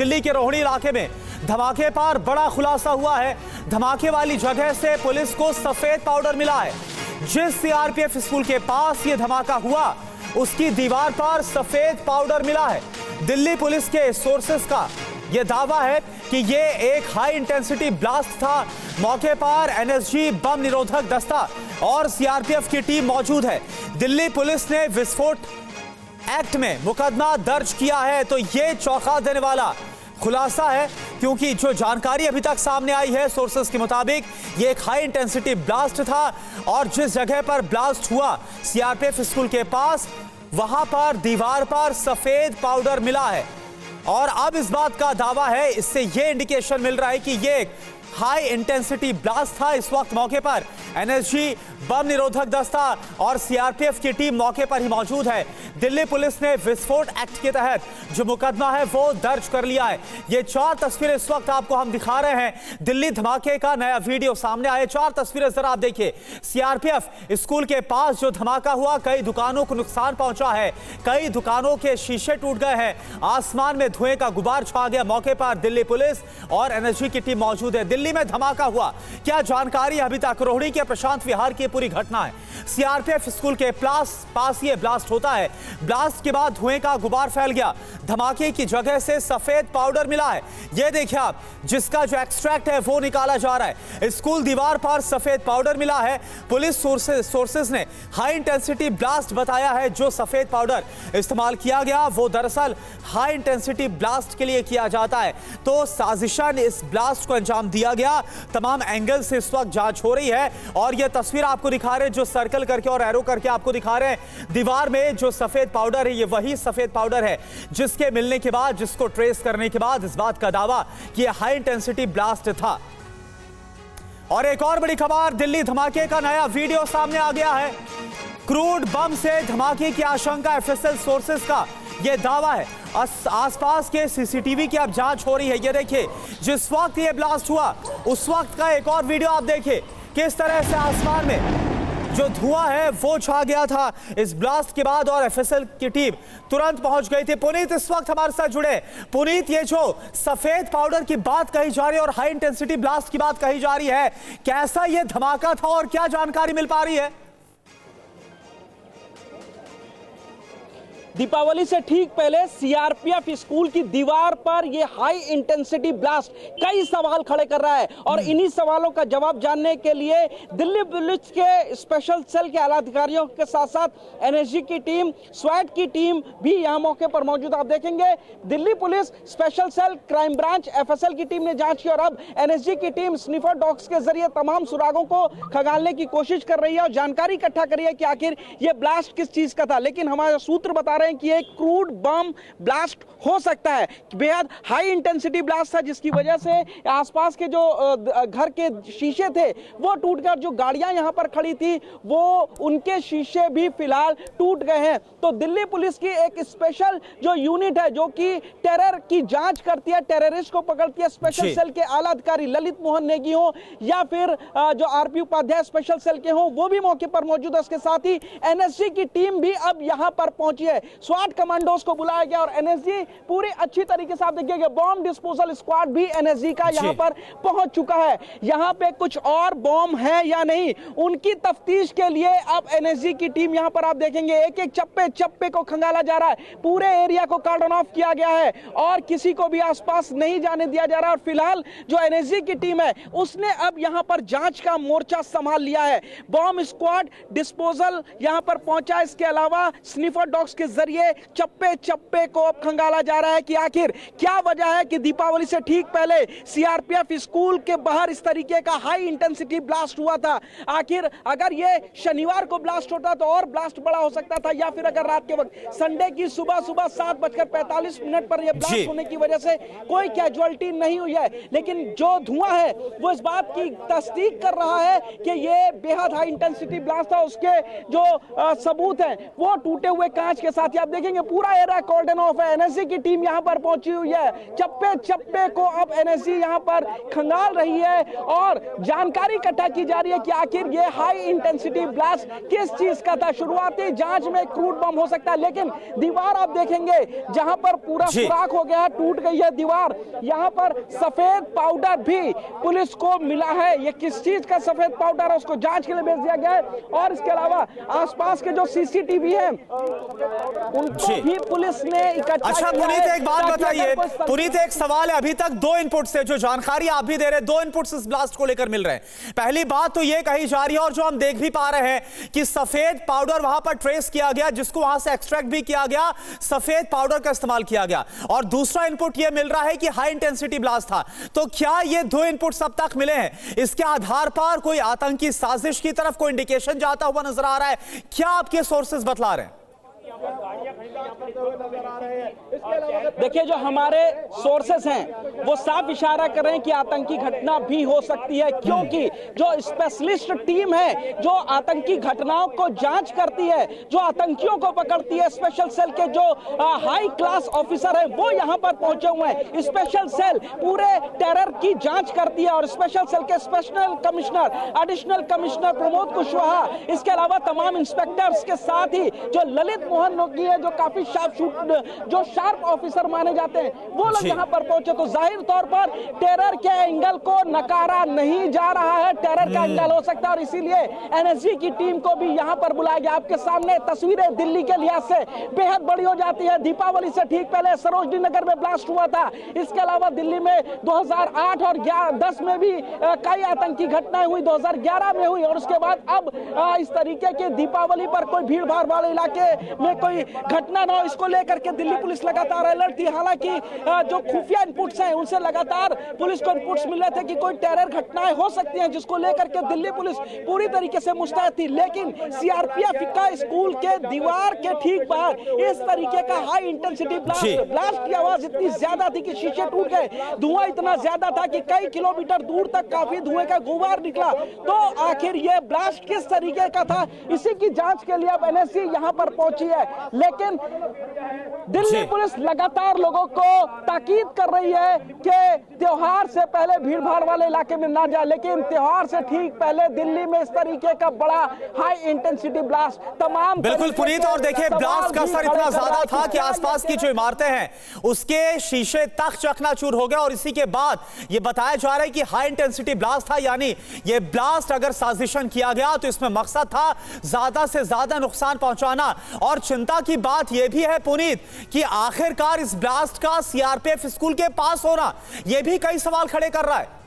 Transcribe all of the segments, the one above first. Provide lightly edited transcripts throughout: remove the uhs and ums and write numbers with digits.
दिल्ली के रोहिणी इलाके में धमाके पर बड़ा खुलासा हुआ है। धमाके वाली जगह से पुलिस को सफेद पाउडर मिला है। जिस सीआरपीएफ स्कूल के पास यह धमाका हुआ उसकी दीवार पर सफेद पाउडर मिला है। दिल्ली पुलिस के सोर्सेस का यह दावा है कि यह एक हाई इंटेंसिटी ब्लास्ट था। मौके पर एनएसजी, बम निरोधक दस्ता और सीआरपीएफ की टीम मौजूद है। दिल्ली पुलिस ने विस्फोट एक्ट में मुकदमा दर्ज किया है। तो यह चौंका देने वाला खुलासा है, क्योंकि जो जानकारी अभी तक सामने आई है सोर्सेस के मुताबिक ये एक हाई इंटेंसिटी ब्लास्ट था और जिस जगह पर ब्लास्ट हुआ सीआरपीएफ स्कूल के पास, वहां पर दीवार पर सफेद पाउडर मिला है। और अब इस बात का दावा है, इससे यह इंडिकेशन मिल रहा है कि यह एक हाई इंटेंसिटी ब्लास्ट था। इस वक्त मौके पर एनएसजी, बम निरोधक दस्ता और सीआरपीएफ की टीम मौके पर ही मौजूद है। दिल्ली पुलिस ने विस्फोट एक्ट के तहत जो मुकदमा है वो दर्ज कर लिया है। ये 4 तस्वीरें इस वक्त आपको हम दिखा रहे हैं। दिल्ली धमाके का नया वीडियो सामने आया। 4 तस्वीरें जरा आप देखिए। सीआरपीएफ स्कूल के पास जो धमाका हुआ, कई दुकानों को नुकसान पहुंचा है, कई दुकानों के शीशे टूट गए हैं, आसमान में धुएं का गुबार छा गया। मौके पर दिल्ली पुलिस और एनएसजी की टीम मौजूद है। दिल्ली में धमाका हुआ, क्या जानकारी अभी तक? रोहिणी के प्रशांत विहार की पूरी घटना है। सीआरपीएफ स्कूल के पास ये ब्लास्ट होता है। ब्लास्ट के बाद धुएं का गुबार फैल गया। धमाके की जगह से सफेद पाउडर मिला है। ये देखिए आप, जिसका जो एक्सट्रैक्ट है वो निकाला जा रहा है। स्कूल दीवार पर सफेद पाउडर मिला है। पुलिस सोर्सेस ने हाई इंटेंसिटी ब्लास्ट बताया है। जो सफेद पाउडर इस्तेमाल किया गया वो दरअसल हाई इंटेंसिटी ब्लास्ट के लिए किया जाता है। तो साजिशन इस ब्लास्ट को अंजाम दिया गया। तमाम एंगल से इस वक्त जांच हो रही है और यह तस्वीर आपको दिखा रहे हैं, जो सर्कल करके और एरो करके आपको दिखा रहे हैं। दीवार में जो सफेद पाउडर है ये वही सफेद पाउडर है जिसके मिलने के बाद, जिसको ट्रेस करने के बाद इस बात का दावा कि यह हाई इंटेंसिटी ब्लास्ट था। और एक और बड़ी खबर, दिल्ली धमाके का नया वीडियो सामने आ गया है। क्रूड बम से धमाके की आशंका, एफएसएल सोर्सेस का यह दावा है। आसपास के सीसीटीवी की अब जांच हो रही है। ये देखिए, जिस वक्त ये ब्लास्ट हुआ उस वक्त का एक और वीडियो आप देखिए, किस तरह से आसमान में जो धुआं है वो छा गया था इस ब्लास्ट के बाद और एफएसएल की टीम तुरंत पहुंच गई थी। पुनीत इस वक्त हमारे साथ जुड़े। पुनीत, ये जो सफेद पाउडर की बात कही जा रही है और हाई इंटेंसिटी ब्लास्ट की बात कही जा रही है, कैसा ये धमाका था और क्या जानकारी मिल पा रही है? दीपावली से ठीक पहले सीआरपीएफ स्कूल की दीवार पर यह हाई इंटेंसिटी ब्लास्ट कई सवाल खड़े कर रहा है और इन्हीं सवालों का जवाब जानने के लिए दिल्ली पुलिस के स्पेशल सेल के आला अधिकारियों के साथ साथ एनएसजी की टीम, स्वैट की टीम भी यहां मौके पर मौजूद। आप देखेंगे Delhi police special cell, crime branch, FSL की टीम ने जांच की और अब एनएसजी की टीम स्निफर डॉग्स के जरिए तमाम सुरागों को खंगालने की कोशिश कर रही है और जानकारी इकट्ठा कर रही है कि आखिर यह ब्लास्ट किस चीज का था। लेकिन हमारे सूत्र बता रहे हैं कि एक क्रूड बम ब्लास्ट हो सकता है। बेहद हाई इंटेंसिटी ब्लास्ट था जिसकी वजह से आसपास के जो घर के शीशे थे वो टूटकर, जो गाड़ियां यहां पर खड़ी थी वो उनके शीशे भी फिलहाल टूट गए हैं। तो दिल्ली पुलिस की एक स्पेशल जो यूनिट है जो कि टेरर की जांच करती है, टेररिस्ट को पकड़ती है, स्पेशल सेल के आला अधिकारी ललित मोहन नेगी हो या फिर जो आरपी उपाध्याय स्पेशल सेल के हो वो भी मौके पर मौजूद है। उसके साथ ही एनएसजी की टीम भी अब यहां पर पहुंची है। स्वाट कमांडोज को बुलाया गया और एनएसजी पूरी अच्छी तरीके से आप देखिएगा, बॉम्ब डिस्पोजल स्क्वाड भी एनएसजी का यहां पर पहुंच चुका है। यहां पे कुछ और बॉम्ब है या नहीं, उनकी तफ्तीश के लिए अब एनएसजी की टीम यहां पर आप देखेंगे एक एक चप्पे को खंगाला जा रहा है। पूरे एरिया को कार्डन ऑफ किया गया है और किसी को भी आसपास नहीं जाने दिया जा रहा है। और फिलहाल जो एनएसजी की टीम है उसने अब यहां पर जांच का मोर्चा संभाल लिया है। बॉम्ब स्क्वाड डिस्पोजल यहां पर पहुंचा। इसके अलावा स्निफर डॉग्स के जरिए चप्पे को अब खंगाला जा रहा है कि आखिर क्या वजह है कि दीपावली से ठीक पहले सीआरपीएफ स्कूल के बाहर इस तरीके का हाई इंटेंसिटी ब्लास्ट हुआ था। आखिर अगर ये शनिवार को ब्लास्ट होता तो और ब्लास्ट बड़ा हो सकता था, या फिर अगर रात के वक्त संडे की सुबह 7:45 पर यह ब्लास्ट होने की वजह से कोई कैजुअलिटी नहीं हुई है। लेकिन जो धुआं है वो इस बात की तस्दीक कर रहा है कि यह बेहद हाई इंटेंसिटी ब्लास्ट था। उसके जो सबूत हैं वो टूटे हुए कांच के साथ साथ ही आप देखेंगे पूरा एरिया कॉर्डन ऑफ है। एनएसजी की टीम यहां पर पहुंची हुई है। चप्पे चप्पे को अब एनएसजी यहां पर खंगाल रही है और जानकारी इकट्ठा की जा रही है कि आखिर ये हाई इंटेंसिटी ब्लास्ट किस चीज का था। शुरुआती जांच में क्रूड बम हो सकता है, लेकिन दीवार आप देखेंगे जहां पर पूरा सुराख हो गया, टूट गई है दीवार। यहां पर सफेद पाउडर भी पुलिस को मिला है। ये किस चीज का सफेद पाउडर है उसको जांच के लिए भेज दिया गया है। और इसके अलावा आसपास के जो सीसीटीवी हैं उनको भी पुलिस ने इकट्ठा अच्छा किया पुनीत, है। एक बात बताइए पुनीत, एक सवाल है, अभी तक दो इनपुट से जो जानकारी आप भी दे रहे हैं, दो इनपुट्स इस ब्लास्ट को लेकर मिल रहे हैं। पहली बात तो ये कही जा रही है और जो हम देख भी पा रहे हैं कि सफेद पाउडर वहां पर ट्रेस किया गया, जिसको वहां से एक्सट्रैक्ट भी किया गया, सफेद पाउडर का इस्तेमाल किया गया। और दूसरा इनपुट यह मिल रहा है कि हाई इंटेंसिटी ब्लास्ट था। तो क्या ये दो इनपुट्स अब तक मिले हैं, इसके आधार पर कोई आतंकी साजिश की तरफ कोई इंडिकेशन जाता हुआ नजर आ रहा है? क्या आपके सोर्सेज बतला रहे हैं? देखिए, जो हमारे सोर्सेस हैं वो साफ इशारा कर रहे हैं कि आतंकी घटना भी हो सकती है, क्योंकि जो स्पेशलिस्ट टीम है जो आतंकी घटनाओं को जांच करती है, जो आतंकियों को पकड़ती है, स्पेशल सेल के जो हाई क्लास ऑफिसर है वो यहां पर पहुंचे हुए हैं। स्पेशल सेल पूरे टेरर की जांच करती है और स्पेशल सेल के special commissioner, additional commissioner Pramod Kushwaha, इसके अलावा तमाम इंस्पेक्टर्स के साथ ही जो ललित मोहन लोगी है, जो काफी शार्प ऑफिसर माने जाते हैं, वो लोग यहां पर पहुंचे। तो जाहिर तौर पर टेरर के एंगल को नकारा नहीं जा रहा है। टेरर का एंगल हो सकता है और इसीलिए एनएसजी की टीम को भी यहां पर बुलाया गया। आपके सामने तस्वीरें दिल्ली के लिहाज से बेहद बड़ी हो जाती है। दीपावली से ठीक पहले सरोजनी नगर में ब्लास्ट हुआ था। इसके अलावा दिल्ली में 2008 और 10 में भी कई आतंकी घटनाएं हुई, 2011 में हुई और उसके बाद अब इस तरीके के दीपावली पर कोई भीड़ भाड़ वाले इलाके में कोई घटना ना हो, इसको लेकर के दिल्ली पुलिस लगातार अलर्ट थी। हालांकि जो खुफिया इनपुट्स हैं उनसे लगातार पुलिस को इनपुट्स मिल रहे थे कि कोई टेरर घटनाएं हो सकती हैं, जिसको लेकर के दिल्ली पुलिस पूरी तरीके से मुस्तैद थी। लेकिन सीआरपीएफ का स्कूल के दीवार के ठीक बाहर इस तरीके का हाई इंटेंसिटी ब्लास्ट की आवाज इतनी ज्यादा थी कि शीशे टूट गए। धुआं इतना ज्यादा था कि कई किलोमीटर दूर तक काफी धुएं का गुबार निकला। तो आखिर यह ब्लास्ट किस तरीके का था, इसी की जांच के लिए अब एनएसजी यहां पर पहुंची है। लेकिन दिल्ली पुलिस लगातार लोगों को ताकीद कर रही है कि त्योहार से पहले भीड़ भाड़ वाले इलाके में ना जाए, लेकिन त्योहार से ठीक पहले दिल्ली में इस तरीके का बड़ा हाई इंटेंसिटी ब्लास्ट तमाम बिल्कुल पुनीत, और देखिए ब्लास्ट का असर इतना ज्यादा था कि आसपास की जो इमारतें हैं उसके शीशे तक चकनाचूर हो गए। और इसी के बाद ये बताया जा रहा है कि हाई इंटेंसिटी ब्लास्ट था, यानी ये ब्लास्ट अगर साजिशन किया गया तो इसमें मकसद था ज्यादा से ज्यादा नुकसान पहुंचाना। और चिंता की बात यह भी है पुनीत कि आखिरकार इस ब्लास्ट का सीआरपीएफ स्कूल के पास होना यह भी कई सवाल खड़े कर रहा है।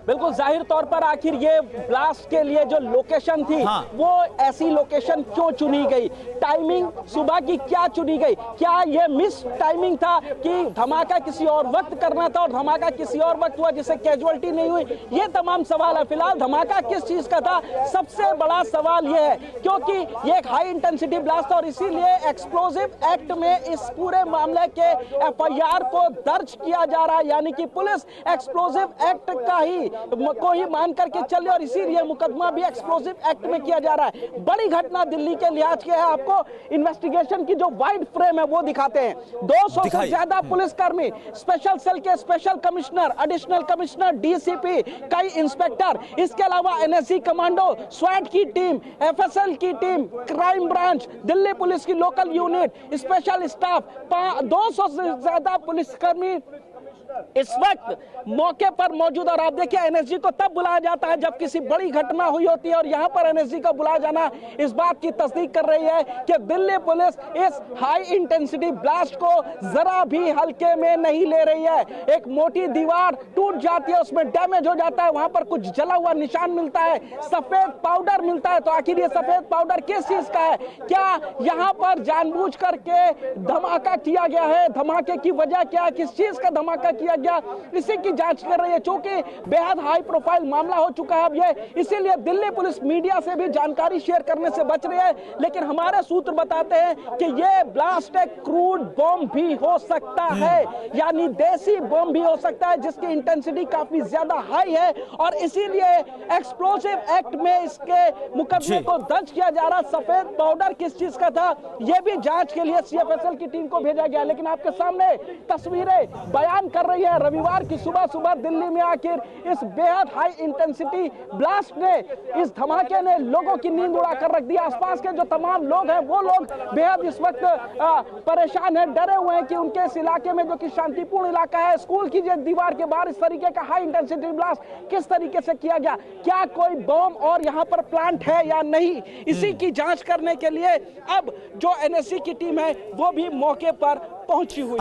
बिल्कुल, जाहिर तौर पर आखिर ये ब्लास्ट के लिए जो लोकेशन थी वो ऐसी लोकेशन क्यों चुनी गई, टाइमिंग सुबह की क्या चुनी गई, क्या ये मिस टाइमिंग था कि धमाका किसी और वक्त करना था और धमाका किसी और वक्त हुआ जिससे कैजुअलिटी नहीं हुई, ये तमाम सवाल है। फिलहाल धमाका किस चीज का था, सबसे बड़ा सवाल ये है, क्योंकि ये एक हाई इंटेंसिटी ब्लास्ट था और इसीलिए एक्सप्लोजिव एक्ट में इस पूरे मामले के एफआईआर को दर्ज किया जा रहा है, यानी कि पुलिस एक्सप्लोजिव एक्ट का को ही मान करके चले और इसीलिए मुकदमा भी एक्सप्लोजिव एक्ट में किया जा रहा है। बड़ी घटना दिल्ली के लिहाज के है। आपको इन्वेस्टिगेशन की जो वाइड फ्रेम है वो दिखाते हैं। 200 से ज्यादा पुलिसकर्मी, स्पेशल सेल के special commissioner, additional commissioner, DCP, कई इंस्पेक्टर, इसके अलावा एनएसजी कमांडो, स्वैट की टीम, एफएसएल की team, crime branch, Delhi police की लोकल यूनिट, स्पेशल स्टाफ, 200 से ज्यादा पुलिसकर्मी इस वक्त मौके पर मौजूद। और आप देखिए एनएसजी को तब बुलाया जाता है जब किसी बड़ी घटना हुई होती है और यहां पर एनएसजी का बुलाया जाना इस बात की तस्दीक कर रही है कि दिल्ली पुलिस इस हाई इंटेंसिटी ब्लास्ट को जरा भी हल्के में नहीं ले रही है। एक मोटी दीवार टूट जाती है, उसमें डैमेज हो जाता है, वहां पर कुछ जला हुआ निशान मिलता है, सफेद पाउडर मिलता है। तो आखिर ये सफेद पाउडर किस चीज का है, क्या यहां पर जानबूझ करके धमाका किया गया है, धमाके की वजह क्या है, किस चीज का धमाका किया गया, इसी की जांच कर रही है। चूंकि बेहद हाई प्रोफाइल मामला हो चुका है अब ये, इसीलिए दिल्ली पुलिस मीडिया से भी जानकारी शेयर करने से बच रही है। लेकिन हमारे सूत्र बताते हैं कि ये ब्लास्ट एक क्रूड बॉम्ब भी हो सकता है, यानी देसी बॉम्ब भी हो सकता है, जिसकी इंटेंसिटी काफी ज्यादा हाई है और इसीलिए एक्सप्लोसिव एक्ट में इसके मुकदमे को दर्ज किया जा रहा। सफेद पाउडर किस चीज का था, यह भी जांच के लिए सीएफएसएल की टीम को भेजा गया। लेकिन आपके सामने तस्वीरें बयान कर रही है, रविवार की सुबह सुबह दिल्ली में आखिर इस बेहद हाई इंटेंसिटी ब्लास्ट ने, इस धमाके ने लोगों की नींद उड़ाकर रख दी। आसपास के जो तमाम लोग हैं वो लोग बेहद इस वक्त परेशान हैं, डरे हुए हैं कि उनके इस इलाके में, जो कि शांतिपूर्ण इलाका है, स्कूल की दीवार के बाहर इस तरीके का हाई इंटेंसिटी ब्लास्ट किस तरीके से किया गया, क्या कोई बम और यहां पर प्लांट है या नहीं, इसी की जांच करने के लिए अब जो एनएससी की टीम है वो भी मौके पर पहुंची हुई।